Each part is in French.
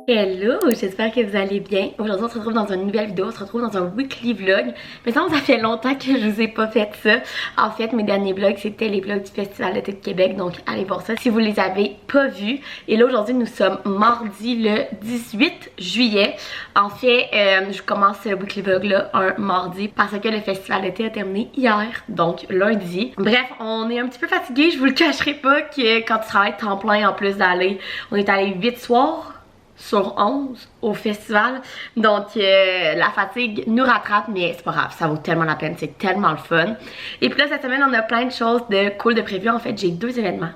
Hello, j'espère que vous allez bien. Aujourd'hui on se retrouve dans une nouvelle vidéo, on se retrouve dans un weekly vlog. Mais ça fait longtemps que je vous ai pas fait ça. En fait, mes derniers vlogs c'était les vlogs du Festival d'été de Québec, donc allez voir ça si vous les avez pas vus. Et là aujourd'hui nous sommes mardi le 18 juillet. En fait, je commence ce weekly vlog là un mardi parce que le Festival d'été a terminé hier, donc lundi. Bref, on est un petit peu fatigué, je vous le cacherai pas que quand tu travailles temps plein en plus d'aller, on est allé 8 soirs sur 11 au festival, donc la fatigue nous rattrape, mais c'est pas grave, ça vaut tellement la peine, c'est tellement le fun. Et puis là cette semaine on a plein de choses de cool de prévues. En fait j'ai deux événements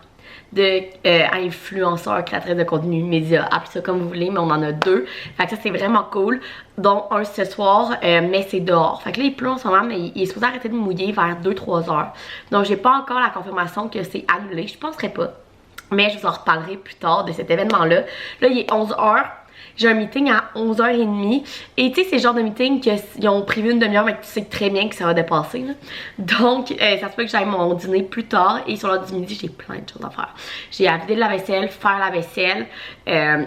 de influenceurs, créatrices de contenu, médias, appelez ça comme vous voulez, mais on en a deux, fait que ça c'est vraiment cool, dont un ce soir, mais c'est dehors, fait que là il pleut en ce moment, mais il est supposé arrêter de mouiller vers 2-3 heures, donc j'ai pas encore la confirmation que c'est annulé, je penserais pas. Mais je vous en reparlerai plus tard de cet événement-là. Là, il est 11h. J'ai un meeting à 11h30. Et tu sais, c'est le genre de meeting qu'ils ont prévu une demi-heure, mais que tu sais très bien que ça va dépasser. Là. Donc, ça se peut que j'aille mon dîner plus tard. Et sur l'heure du midi, j'ai plein de choses à faire. J'ai à vider de la vaisselle, faire la vaisselle,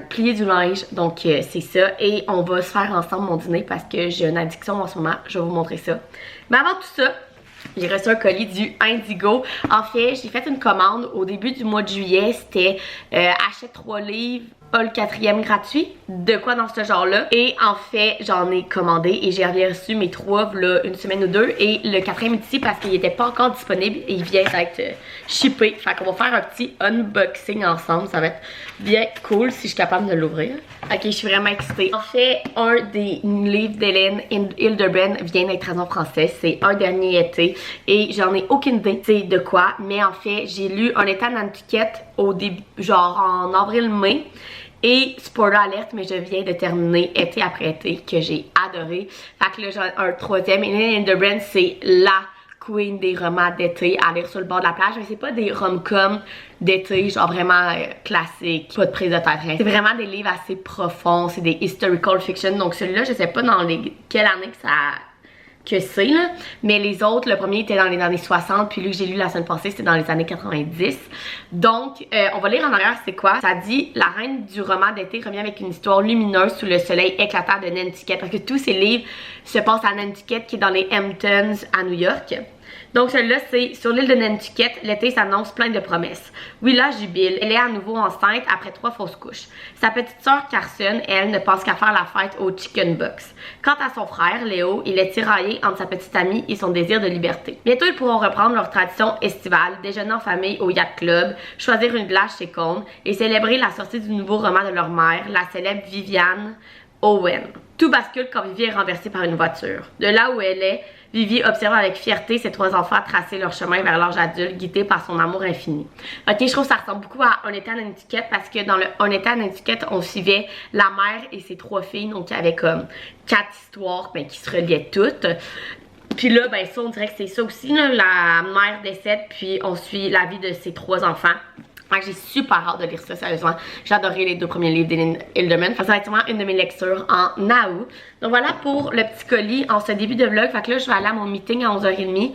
plier du linge. Donc, c'est ça. Et on va se faire ensemble mon dîner parce que j'ai une addiction en ce moment. Je vais vous montrer ça. Mais avant tout ça, j'ai reçu un colis du Indigo. En fait, j'ai fait une commande au début du mois de juillet. C'était achète 3 livres, a le 4e gratuit. De quoi dans ce genre-là. Et en fait, j'en ai commandé et j'ai reçu mes 3 là, une semaine ou deux. Et le 4e est ici parce qu'il n'était pas encore disponible et il vient d'être shippé. Fait qu'on va faire un petit unboxing ensemble. Ça va être bien cool si je suis capable de l'ouvrir. Ok, je suis vraiment excitée. En fait, un des livres d'Hélène Hilderbrand vient d'être traduit en français. C'est Un dernier été. Et j'en ai aucune idée c'est de quoi. Mais en fait, j'ai lu Un été à Nantucket au début, genre en avril-mai. Et spoiler alerte, mais je viens de terminer Été après été, que j'ai adoré. Fait que là, j'ai un 3e. Hélène Hilderbrand, c'est la queen des romans d'été à lire sur le bord de la plage. Mais c'est pas des rom-coms d'été, genre vraiment classiques, pas de prise de tête. C'est vraiment des livres assez profonds, c'est des historical fiction. Donc celui-là, je sais pas dans quelle année que c'est là, mais les autres, le premier était dans les années 60, puis lui que j'ai lu la semaine passée c'était dans les années 90. Donc on va lire en arrière c'est quoi. Ça dit la reine du roman d'été revient avec une histoire lumineuse sous le soleil éclatant de Nantucket, parce que tous ces livres se passent à Nantucket qui est dans les Hamptons à New York. Donc celui-là c'est sur l'île de Nantucket, l'été s'annonce plein de promesses. Willa jubile, elle est à nouveau enceinte après 3 fausses couches. Sa petite sœur Carson, elle, ne pense qu'à faire la fête au Chicken Box. Quant à son frère, Léo, il est tiraillé entre sa petite amie et son désir de liberté. Bientôt ils pourront reprendre leur tradition estivale, déjeuner en famille au Yacht Club, choisir une glace chez Cone et célébrer la sortie du nouveau roman de leur mère, la célèbre Viviane Owen. Tout bascule quand Vivi est renversée par une voiture. De là où elle est, Vivi observe avec fierté ses 3 enfants tracer leur chemin vers l'âge adulte, guidés par son amour infini. Ok, je trouve que ça ressemble beaucoup à Un été à Nantucket parce que dans le Un été à Nantucket, on suivait la mère et ses 3 filles, donc il y avait comme 4 histoires qui se reliaient toutes. Puis là, ben ça, on dirait que c'est ça aussi, là, la mère décède, puis on suit la vie de ses 3 enfants. J'ai super hâte de lire ça, sérieusement. J'ai adoré les 2 premiers livres d'Hélène Hilderbrand. Ça va être vraiment une de mes lectures en août. Donc voilà pour le petit colis en ce début de vlog. Fait que là, je vais aller à mon meeting à 11h30.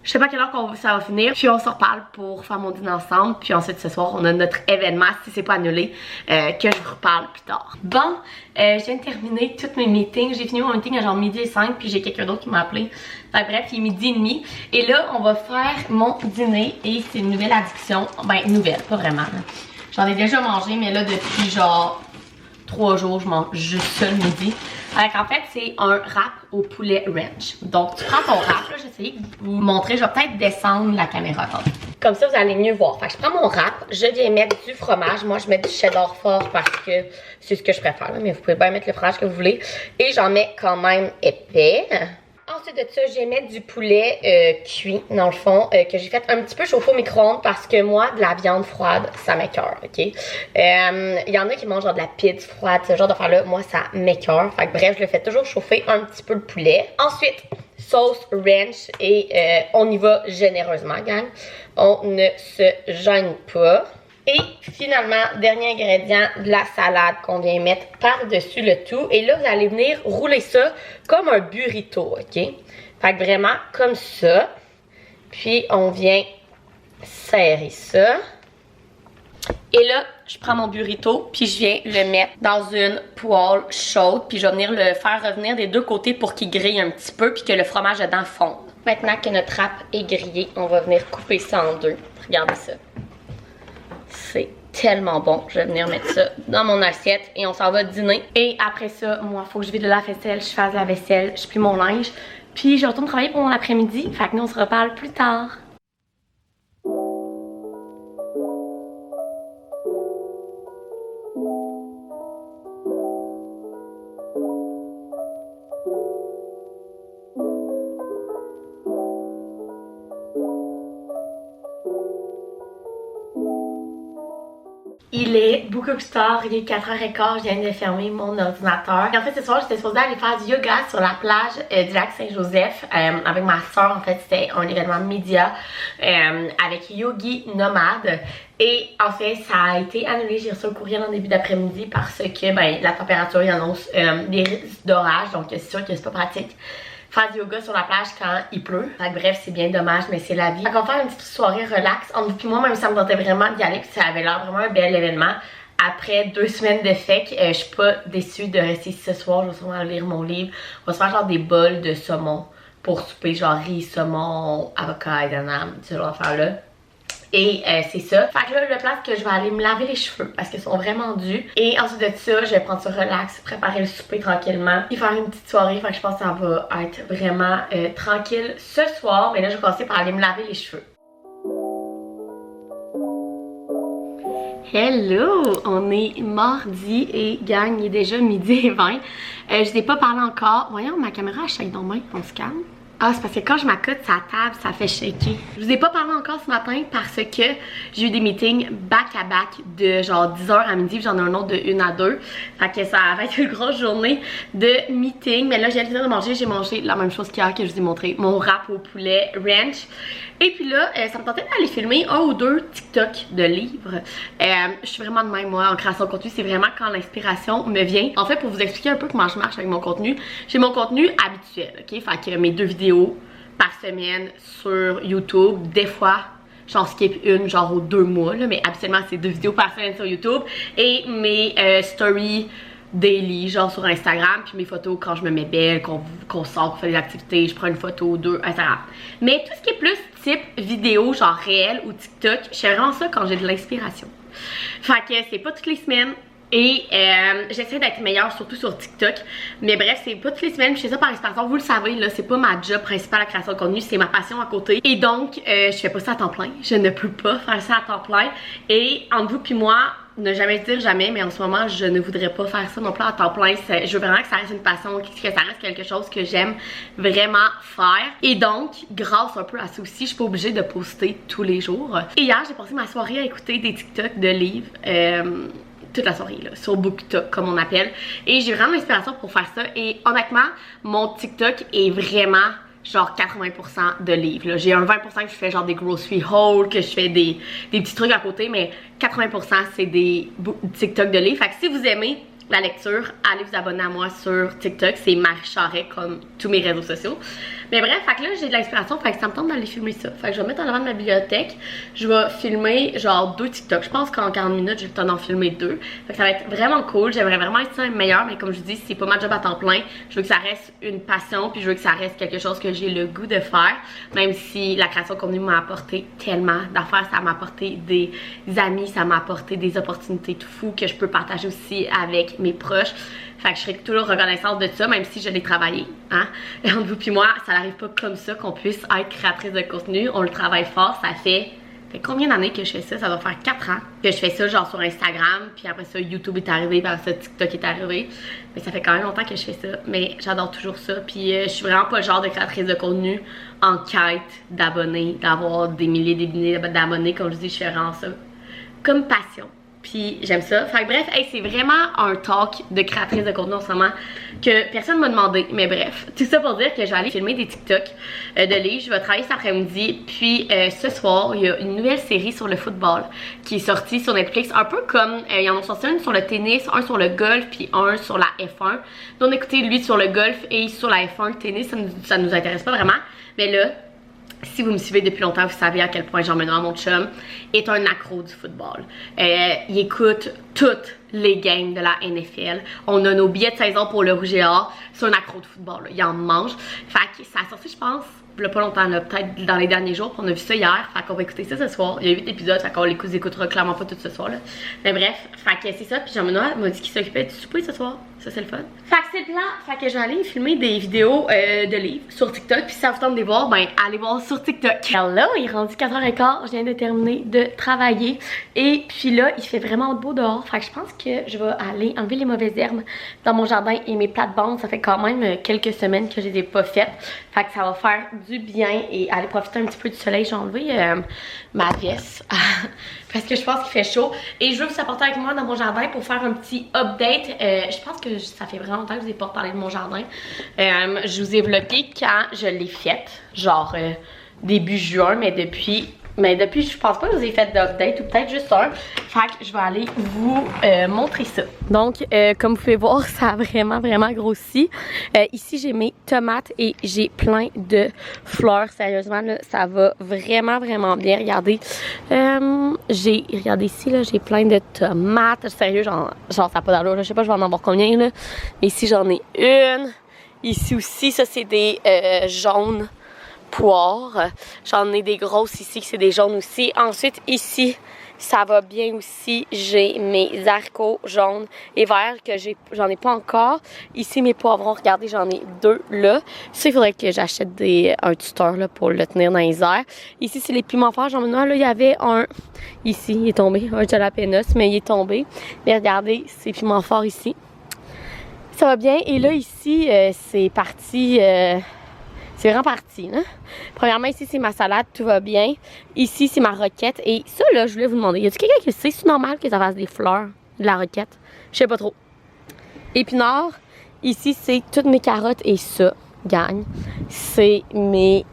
Je sais pas à quelle heure ça va finir. Puis on se reparle pour faire mon dîner ensemble. Puis ensuite ce soir, on a notre événement, si c'est pas annulé, que je vous reparle plus tard. Bon, je viens de terminer tous mes meetings. J'ai fini mon meeting à genre 12h05. Puis j'ai quelqu'un d'autre qui m'a appelé. Enfin bref, il est 12h30. Et là, on va faire mon dîner. Et c'est une nouvelle addiction. Ben, nouvelle, pas vraiment. J'en ai déjà mangé, mais là, depuis genre 3 jours, je mange juste ça le midi. Alors en fait, c'est un wrap au poulet ranch. Donc, tu prends ton wrap, là, j'essaie de vous montrer. Je vais peut-être descendre la caméra. Attendez. Comme ça, vous allez mieux voir. Fait que je prends mon wrap, je viens mettre du fromage. Moi, je mets du cheddar fort parce que c'est ce que je préfère. Là, mais vous pouvez bien mettre le fromage que vous voulez. Et j'en mets quand même épais. Ensuite de ça, je vais mettre du poulet cuit, dans le fond, que j'ai fait un petit peu chauffer au micro-ondes parce que moi, de la viande froide, ça m'écoeure, ok? Il y en a qui mangent genre de la pizza froide, ce genre d'affaire-là. Moi, ça m'écoeure. Fait que bref, je le fais toujours chauffer un petit peu le poulet. Ensuite, sauce ranch et on y va généreusement, gang. On ne se gêne pas. Et finalement, dernier ingrédient, de la salade qu'on vient mettre par-dessus le tout. Et là, vous allez venir rouler ça comme un burrito, ok? Fait que vraiment comme ça. Puis, on vient serrer ça. Et là, je prends mon burrito puis je viens le mettre dans une poêle chaude puis je vais venir le faire revenir des deux côtés pour qu'il grille un petit peu puis que le fromage dedans fonde. Maintenant que notre râpe est grillé, on va venir couper ça en deux. Regardez ça. C'est tellement bon. Je vais venir mettre ça dans mon assiette et on s'en va dîner. Et après ça, moi, il faut que je vide la vaisselle, je fasse la vaisselle, je plie mon linge. Puis je retourne travailler pour mon après-midi. Fait que nous, on se reparle plus tard. Il est beaucoup plus tard, il est 4h15, je viens de fermer mon ordinateur. Et en fait, ce soir, j'étais supposée aller faire du yoga sur la plage du lac Saint-Joseph avec ma soeur. En fait, c'était un événement média avec Yogi Nomade. Et en fait, ça a été annulé. J'ai reçu un courriel en début d'après-midi parce que la température il annonce des risques d'orage. Donc, c'est sûr que c'est pas pratique faire du yoga sur la plage quand il pleut. Fait que, bref, c'est bien dommage, mais c'est la vie. Fait qu'on va faire une petite soirée relax. Entre vous et moi, même si ça me tentait vraiment d'y aller, puis ça avait l'air vraiment un bel événement. Après 2 semaines de fake, je suis pas déçue de rester ici ce soir. Je vais sûrement lire mon livre. On va se faire genre des bols de saumon pour souper, genre riz, saumon, avocat et danam, ce genre d'affaires-là. Et c'est ça. Fait que là, le plan, c'est que je vais aller me laver les cheveux parce qu'ils sont vraiment durs. Et ensuite de ça, je vais prendre ça relax, préparer le souper tranquillement et faire une petite soirée. Fait que je pense que ça va être vraiment tranquille ce soir. Mais là, je vais commencer par aller me laver les cheveux. Hello! On est mardi et gang, il est déjà midi et 20. Je n'ai pas parlé encore. Voyons, ma caméra elle shake dans main, on se calme. Ah, c'est parce que quand je m'accote sa table, ça fait shaker. Je vous ai pas parlé encore ce matin parce que j'ai eu des meetings back-à-back de genre 10h à midi, puis j'en ai un autre de 1 à 2. Fait que ça va être une grosse journée de meeting. Mais là, j'ai le temps de manger. J'ai mangé la même chose qu'hier que je vous ai montré. Mon wrap au poulet ranch. Et puis là, ça me tentait d'aller filmer 1 ou 2 TikTok de livres. Je suis vraiment de même, moi, en création de contenu. C'est vraiment quand l'inspiration me vient. En fait, pour vous expliquer un peu comment je marche avec mon contenu, j'ai mon contenu habituel, ok? Fait que mes 2 vidéos par semaine sur YouTube, des fois j'en skip une genre aux 2 mois là, mais habituellement c'est 2 vidéos par semaine sur YouTube et mes stories daily genre sur Instagram, puis mes photos quand je me mets belle, qu'on sort, qu'on fait des activités, je prends une photo ou 2 Instagram. Mais tout ce qui est plus type vidéo genre réel ou TikTok, je fais vraiment ça quand j'ai de l'inspiration. Fait que c'est pas toutes les semaines. Et j'essaie d'être meilleure surtout sur TikTok. Mais bref, c'est pas toutes les semaines, je fais ça par inspiration. Vous le savez, là, c'est pas ma job principale la création de contenu, c'est ma passion à côté. Et donc, je fais pas ça à temps plein. Je ne peux pas faire ça à temps plein. Et entre vous puis moi, ne jamais dire jamais, mais en ce moment, je ne voudrais pas faire ça non plus à temps plein. Je veux vraiment que ça reste une passion, que ça reste quelque chose que j'aime vraiment faire. Et donc, grâce un peu à ça aussi, je suis pas obligée de poster tous les jours. Et hier, j'ai passé ma soirée à écouter des TikTok de livres. Toute la soirée là, sur BookTok comme on appelle, et j'ai vraiment l'inspiration pour faire ça. Et honnêtement, mon TikTok est vraiment genre 80% de livres. J'ai un 20% que je fais genre des grocery hauls, que je fais des petits trucs à côté, mais 80% c'est des TikTok de livres. Fait que si vous aimez la lecture, allez vous abonner à moi sur TikTok, c'est Marie Charret comme tous mes réseaux sociaux. Mais bref, fait que là j'ai de l'inspiration, fait que ça me tente d'aller filmer ça. Fait que je vais mettre en avant de ma bibliothèque, je vais filmer genre 2 TikTok. Je pense qu'en 40 minutes j'ai le temps d'en filmer 2. Fait que ça va être vraiment cool, j'aimerais vraiment être ça meilleur, mais comme je vous dis, c'est pas ma job à temps plein. Je veux que ça reste une passion, puis je veux que ça reste quelque chose que j'ai le goût de faire. Même si la création de contenu m'a apporté tellement d'affaires, ça m'a apporté des amis, ça m'a apporté des opportunités tout fou que je peux partager aussi avec mes proches. Fait que je serais toujours reconnaissante de ça, même si je l'ai travaillé, hein. Et entre vous puis moi, ça n'arrive pas comme ça qu'on puisse être créatrice de contenu. On le travaille fort, ça fait combien d'années que je fais ça? Ça va faire 4 ans que je fais ça genre sur Instagram, puis après ça YouTube est arrivé, puis après ça TikTok est arrivé. Mais ça fait quand même longtemps que je fais ça, mais j'adore toujours ça. Puis je suis vraiment pas le genre de créatrice de contenu en quête d'abonnés, d'avoir des milliers d'abonnés. Comme je dis, je fais vraiment ça comme passion. Puis j'aime ça. Fait que bref, hey, c'est vraiment un talk de créatrice de contenu en ce moment que personne m'a demandé. Mais bref, tout ça pour dire que je vais aller filmer des TikTok de livres. Je vais travailler cet après-midi. Puis ce soir, il y a une nouvelle série sur le football qui est sortie sur Netflix. Un peu comme, ils en ont sorti une sur le tennis, un sur le golf, puis un sur la F1. Donc on a écouté lui sur le golf et sur la F1, le tennis, ça nous intéresse pas vraiment. Mais là, Si vous me suivez depuis longtemps, vous savez à quel point Jean-Benoît, mon chum, est un accro du football. Il écoute toutes les games de la NFL. On a nos billets de saison pour le Rouge et Or. C'est un accro de football, là. Il en mange. Fait que ça a sorti, je pense, il y a pas longtemps, peut-être dans les derniers jours. On a vu ça hier. Fait qu'on va écouter ça ce soir. Il y a 8 épisodes, fait qu'on les écoutera clairement pas tout ce soir, là. Mais bref, fait que c'est ça. Puis Jean-Benoît m'a dit qu'il s'occupait du souper ce soir. Ça, c'est le fun. Fait que c'est le plan. Fait que je vais aller filmer des vidéos de livres sur TikTok. Puis si ça vous tente de les voir, ben allez voir sur TikTok. Alors là, il est rendu 4h15. Je viens de terminer de travailler. Et puis là, il fait vraiment beau dehors. Fait que je pense que je vais aller enlever les mauvaises herbes dans mon jardin et mes plates-bandes. Ça fait quand même quelques semaines que je les ai pas faites. Fait que ça va faire du bien et aller profiter un petit peu du soleil. J'ai enlevé ma veste parce que je pense qu'il fait chaud. Et je veux vous apporter avec moi dans mon jardin pour faire un petit update. Je pense que ça fait vraiment longtemps que je vous ai pas parlé de mon jardin. Je vous ai vlogué quand je l'ai faite, genre début juin, mais depuis je pense pas que je vous ai fait d'update ou peut-être juste un. Fait que je vais aller vous montrer ça. Donc, comme vous pouvez voir, ça a vraiment grossi. Ici, j'ai mes tomates et j'ai plein de fleurs. Sérieusement, là, ça va vraiment bien. Regardez, regardez ici, là, j'ai plein de tomates. Sérieux, genre ça n'a pas d'allure. Je sais pas, je vais en avoir combien, là. Mais ici, j'en ai une. Ici aussi, ça, c'est des jaunes poires. J'en ai des grosses ici, qui c'est des jaunes aussi. Ensuite, ici, ça va bien aussi. J'ai mes haricots jaunes et verts que j'en ai pas encore. Ici, mes poivrons, regardez, j'en ai 2 là. Ça, il faudrait que j'achète un tuteur là, pour le tenir dans les airs. Ici, c'est les piments forts. J'en ai là, il y avait un. Ici, il est tombé. Un jalapenos, mais il est tombé. Mais regardez, ces piments forts ici. Ça va bien. Et là, ici, c'est parti. C'est vraiment parti, hein? Premièrement, ici, c'est ma salade, tout va bien. Ici, c'est ma roquette. Et ça, là, je voulais vous demander, y a-t-il quelqu'un qui sait, c'est normal que ça fasse des fleurs, de la roquette? Je sais pas trop. Épinards, ici, c'est toutes mes carottes et ça, gagne, c'est mes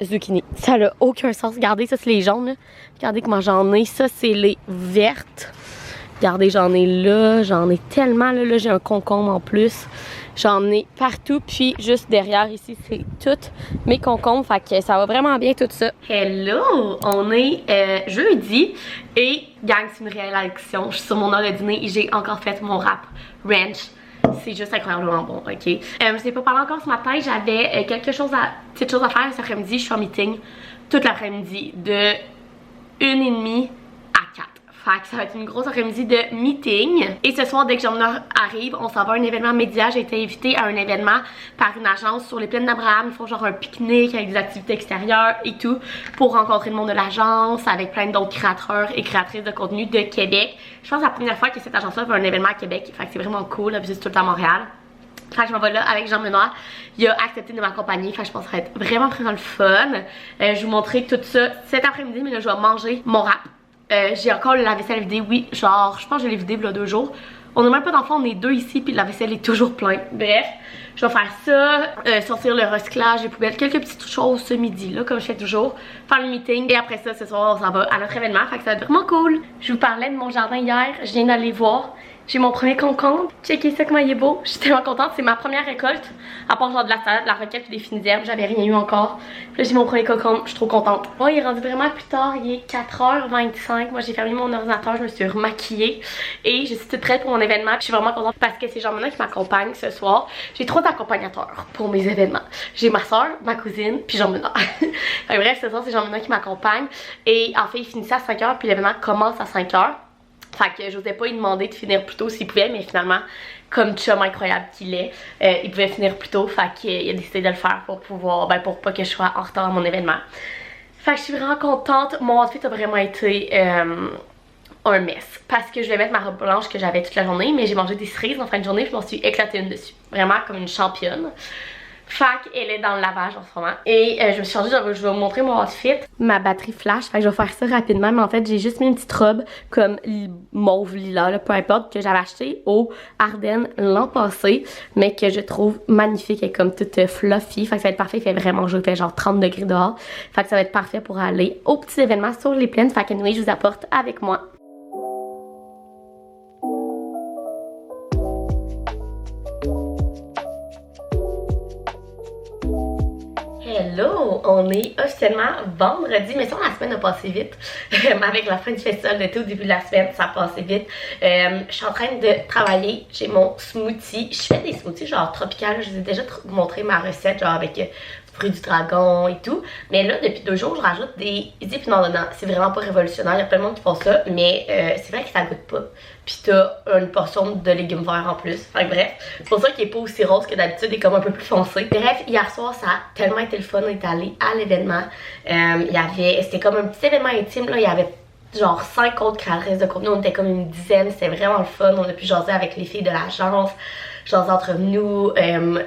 zucchini. Ça n'a aucun sens. Regardez, ça, c'est les jaunes, là. Regardez comment j'en ai. Ça, c'est les vertes. Regardez, j'en ai là. J'en ai tellement, là j'ai un concombre en plus. J'en ai partout, puis juste derrière ici, c'est toutes mes concombres, fait que ça va vraiment bien tout ça. Hello! On est jeudi et gang, c'est une réalisation. Je suis sur mon heure de dîner et j'ai encore fait mon wrap ranch. C'est juste incroyablement bon, ok? Je n'ai pas parlé encore ce matin, j'avais petite chose à faire cet après-midi. Je suis en meeting toute l'après-midi de 1h30 à 4. Fait que ça va être une grosse après-midi de meeting. Et ce soir, dès que Jean-Benoît arrive, on s'en va à un événement média. J'ai été invitée à un événement par une agence sur les plaines d'Abraham. Ils font genre un pique-nique avec des activités extérieures et tout pour rencontrer le monde de l'agence avec plein d'autres créateurs et créatrices de contenu de Québec. Je pense que c'est la première fois que cette agence-là fait un événement à Québec. Fait que c'est vraiment cool. D'habitude, c'est tout le temps à Montréal. Fait que je m'en vais là avec Jean-Benoît. Il a accepté de m'accompagner. Fait que je pense que ça va être vraiment le fun. Je vous montrer tout ça cet après-midi, mais là, je vais manger mon wrap. J'ai encore la vaisselle vidée, oui, genre, je pense que je l'ai vidée il y a 2 jours. On n'a même pas d'enfants, on est 2 ici, puis la vaisselle est toujours pleine. Bref, je vais faire ça, sortir le recyclage, les poubelles, quelques petites choses ce midi, là, comme je fais toujours, faire le meeting, et après ça, ce soir, on s'en va à notre événement, fait que ça va être vraiment cool. Je vous parlais de mon jardin hier, je viens d'aller voir. J'ai mon premier concombre. Checkez ça comment il est beau. Je suis tellement contente. C'est ma première récolte. À part genre de la salade, de la roquette et des fines herbes. J'avais rien eu encore. Puis là, j'ai mon premier concombre. Je suis trop contente. Bon, il est rendu vraiment plus tard. Il est 4h25. Moi, j'ai fermé mon ordinateur. Je me suis remaquillée. Et je suis toute prête pour mon événement. Puis je suis vraiment contente parce que c'est Jean-Benoît qui m'accompagne ce soir. J'ai 3 accompagnateurs pour mes événements. J'ai ma soeur, ma cousine, puis Jean-Benoît. Bref, ce soir, c'est Jean-Benoît qui m'accompagne. Et en fait, il finissait à 5h. Puis l'événement commence à 5h. Fait que j'osais pas lui demander de finir plus tôt s'il pouvait, mais finalement, comme chum incroyable qu'il est, il pouvait finir plus tôt. Fait qu'il a décidé de le faire pour pouvoir, pour pas que je sois en retard à mon événement. Fait que je suis vraiment contente. Mon outfit a vraiment été un mess. Parce que je vais mettre ma robe blanche que j'avais toute la journée, mais j'ai mangé des cerises en fin de journée et je m'en suis éclatée une dessus. Vraiment comme une championne. Fait qu'elle est dans le lavage en ce moment. Et je me suis changée, je vais vous montrer mon outfit. Ma batterie flash, fait que je vais faire ça rapidement. Mais en fait, j'ai juste mis une petite robe comme mauve lilas, là, peu importe, que j'avais acheté au Ardennes l'an passé. Mais que je trouve magnifique. Elle est comme toute fluffy. Fait que ça va être parfait. Il fait vraiment chaud. Il fait genre 30 degrés dehors. Fait que ça va être parfait pour aller aux petits événements sur les plaines. Fait que je vous apporte avec moi. Hello! On est officiellement vendredi, mais ça, la semaine a passé vite. Avec la fin du festival d'été au début de la semaine, ça a passé vite. Je suis en train de travailler, j'ai mon smoothie. Je fais des smoothies genre tropicales, je vous ai déjà montré ma recette, genre avec fruits du dragon et tout. Mais là, depuis 2 jours, je rajoute des épinards dedans. C'est vraiment pas révolutionnaire, il y a plein de monde qui font ça, mais c'est vrai que ça goûte pas. Puis t'as une portion de légumes verts en plus. Enfin bref, c'est pour ça qu'il est pas aussi rose que d'habitude, il est comme un peu plus foncé. Bref, hier soir, ça a tellement été le fun, on est allé à l'événement. C'était comme un petit événement intime, là, il y avait genre 5 autres créatrices de contenu, on était comme une dizaine, c'était vraiment le fun. On a pu jaser avec les filles de l'agence, jaser entre nous.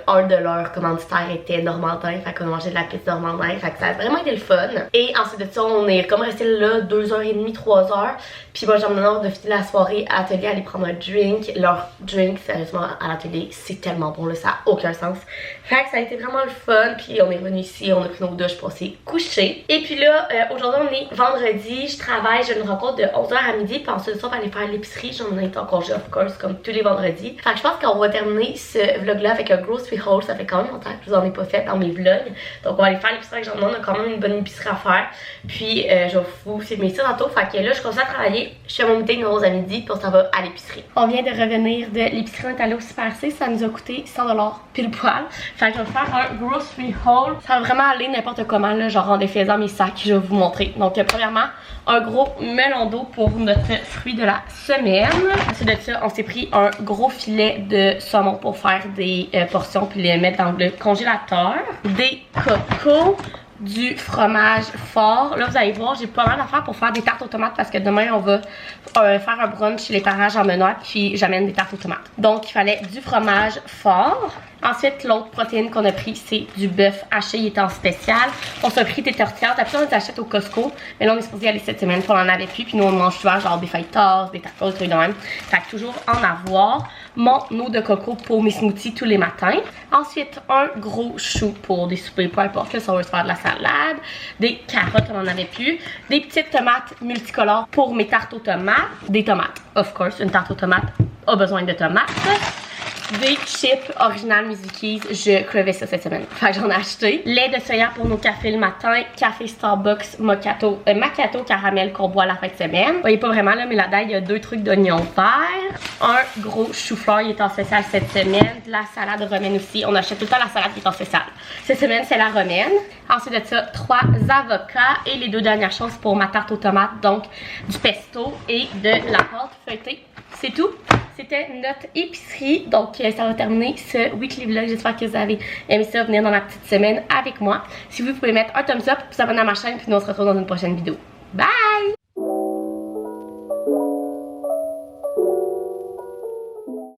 Un de leurs commanditaires était normandin, fait qu'on a mangé de la pizza normandin, fait que ça a vraiment été le fun. Et ensuite de ça, on est comme resté là 2h30, 3h. Puis moi, j'ai emmené l'ordre de finir la soirée à l'atelier, aller prendre un drink. Leur drink, sérieusement, à l'atelier, c'est tellement bon, là, ça a aucun sens. Fait que ça a été vraiment le fun. Puis on est revenu ici, on a pris nos douches pour s'y coucher. Et puis là, aujourd'hui, on est vendredi, je travaille, j'ai une rencontre de 11h à midi. Puis ensuite de ça, on va aller faire l'épicerie. J'en ai été en congé, of course, comme tous les vendredis. Fait que je pense qu'on va terminer ce vlog-là avec un grocery haul. Ça fait quand même longtemps que je vous en ai pas fait dans mes vlogs. Donc on va aller faire l'épicerie avec Jean-Demande. On a quand même une bonne épicerie à faire. Puis je vais vous filmer ça tantôt. Fait que là, je continue à travailler. Je fais mon meeting de 11 à midi, puis on s'en va à l'épicerie. On vient de revenir de l'épicerie, on est allé au Super C, ça nous a coûté 100$ pile poil. Fait que je vais faire un grocery haul. Ça va vraiment aller n'importe comment, là, genre en défaisant mes sacs, je vais vous montrer. Donc premièrement, un gros melon d'eau pour notre fruit de la semaine. Ensuite de ça, on s'est pris un gros filet de saumon pour faire des portions puis les mettre dans le congélateur. Des cocos, du fromage fort. Là, vous allez voir, j'ai pas mal à faire pour faire des tartes aux tomates parce que demain, on va faire un brunch chez les parents Jean Benoît, puis j'amène des tartes aux tomates. Donc, il fallait du fromage fort. Ensuite, l'autre protéine qu'on a pris, c'est du bœuf haché. Il était en spécial. On s'est pris des tortillas. D'habitude, on les achète au Costco. Mais là, on est supposé y aller cette semaine, puis on en avait plus. Puis nous, on mange souvent genre des fajitas, des tacos, des trucs de même. Fait que toujours en avoir. Mon eau de coco pour mes smoothies tous les matins. Ensuite, un gros chou pour des soupers, peu importe. Là, si on veut se faire de la salade. Des carottes, on en avait plus. Des petites tomates multicolores pour mes tartes aux tomates. Des tomates, of course. Une tarte aux tomates a besoin de tomates. Des chips original Mizukis, je crevais ça cette semaine. Fait que j'en ai acheté. Lait de soya pour nos cafés le matin. Café Starbucks macchiato caramel qu'on boit la fin de semaine. Vous voyez pas vraiment là, mais là-dedans, il y a 2 trucs d'oignon vert. Un gros chou-fleur, il est en spécial cette semaine. De la salade romaine aussi. On achète tout le temps la salade qui est en spécial. Cette semaine, c'est la romaine. Ensuite de ça, 3 avocats. Et les 2 dernières choses pour ma tarte aux tomates. Donc, du pesto et de la pâte feuilletée. C'est tout. C'était notre épicerie. Donc, ça va terminer ce weekly vlog. J'espère que vous avez aimé ça, venir dans ma petite semaine avec moi. Si vous pouvez mettre un thumbs up, vous abonner à ma chaîne, puis nous on se retrouve dans une prochaine vidéo. Bye!